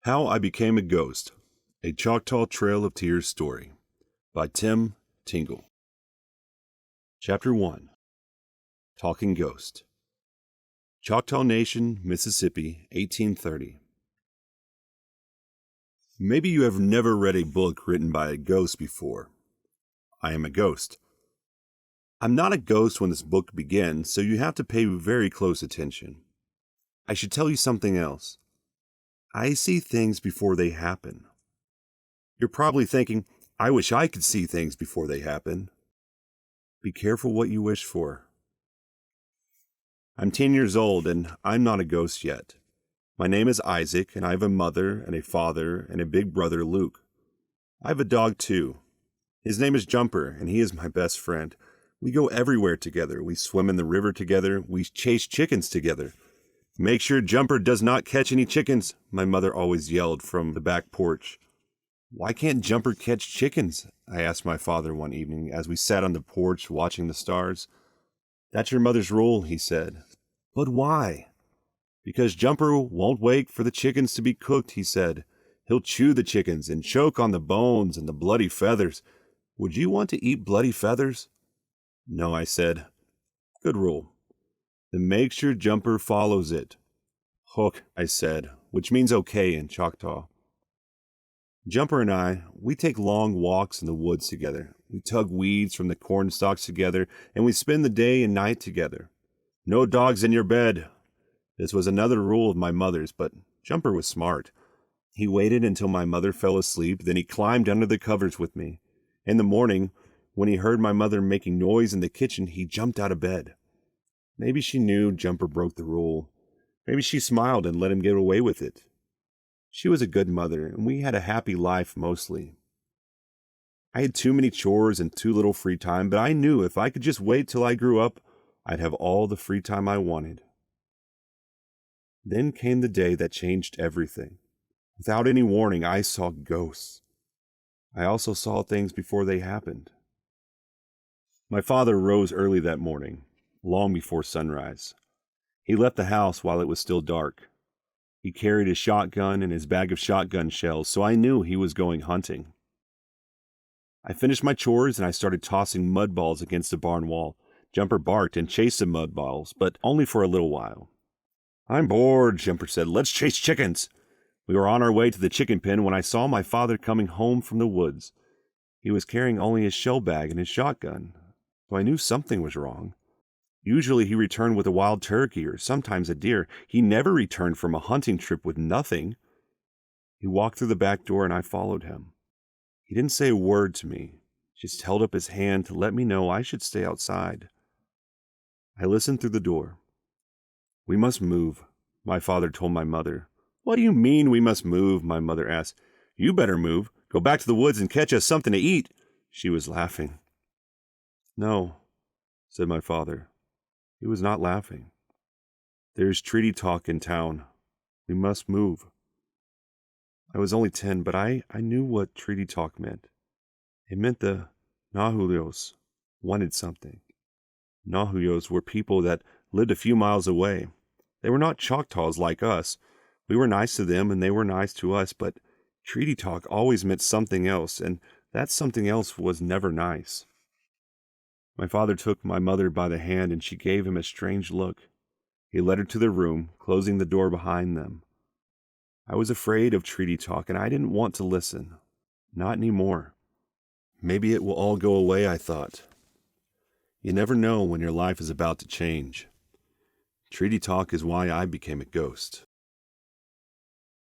How I Became a Ghost, a Choctaw Trail of Tears story by Tingle. Chapter 1. Talking Ghost. Choctaw Nation, Mississippi, 1830. Maybe you have never read a book written by a ghost before. I am a ghost. I'm not a ghost when this book begins, so you have to pay very close attention. I should tell you something else. I see things before they happen. You're probably thinking, I wish I could see things before they happen. Be careful what you wish for. I'm 10 years old and I'm not a ghost yet. My name is Isaac and I have a mother and a father and a big brother, Luke. I have a dog too. His name is Jumper and he is my best friend. We go everywhere together. We swim in the river together. We chase chickens together. Make sure Jumper does not catch any chickens, my mother always yelled from the back porch. Why can't Jumper catch chickens? I asked my father one evening as we sat on the porch watching the stars. That's your mother's rule, he said. But why? Because Jumper won't wait for the chickens to be cooked, he said. He'll chew the chickens and choke on the bones and the bloody feathers. Would you want to eat bloody feathers? No, I said. Good rule. Then make sure Jumper follows it. Hook, I said, which means okay in Choctaw. Jumper and I, we take long walks in the woods together. We tug weeds from the corn stalks together, and we spend the day and night together. No dogs in your bed. This was another rule of my mother's, but Jumper was smart. He waited until my mother fell asleep, then he climbed under the covers with me. In the morning, when he heard my mother making noise in the kitchen, he jumped out of bed. Maybe she knew Jumper broke the rule. Maybe she smiled and let him get away with it. She was a good mother, and we had a happy life mostly. I had too many chores and too little free time, but I knew if I could just wait till I grew up, I'd have all the free time I wanted. Then came the day that changed everything. Without any warning, I saw ghosts. I also saw things before they happened. My father rose early that morning, long before sunrise. He left the house while it was still dark. He carried his shotgun and his bag of shotgun shells, so I knew he was going hunting. I finished my chores and I started tossing mud balls against the barn wall. Jumper barked and chased the mud balls, but only for a little while. I'm bored, Jumper said. Let's chase chickens. We were on our way to the chicken pen when I saw my father coming home from the woods. He was carrying only his shell bag and his shotgun, so I knew something was wrong. Usually he returned with a wild turkey or sometimes a deer. He never returned from a hunting trip with nothing. He walked through the back door and I followed him. He didn't say a word to me, just held up his hand to let me know I should stay outside. I listened through the door. We must move, my father told my mother. What do you mean we must move? My mother asked. You better move. Go back to the woods and catch us something to eat. She was laughing. No, said my father. He was not laughing. There's treaty talk in town. We must move. I was only 10, but I knew what treaty talk meant. It meant the Nahuyos wanted something. Nahuyos were people that lived a few miles away. They were not Choctaws like us. We were nice to them and they were nice to us, but treaty talk always meant something else, and that something else was never nice. My father took my mother by the hand and she gave him a strange look. He led her to their room, closing the door behind them. I was afraid of treaty talk and I didn't want to listen. Not anymore. Maybe it will all go away, I thought. You never know when your life is about to change. Treaty talk is why I became a ghost.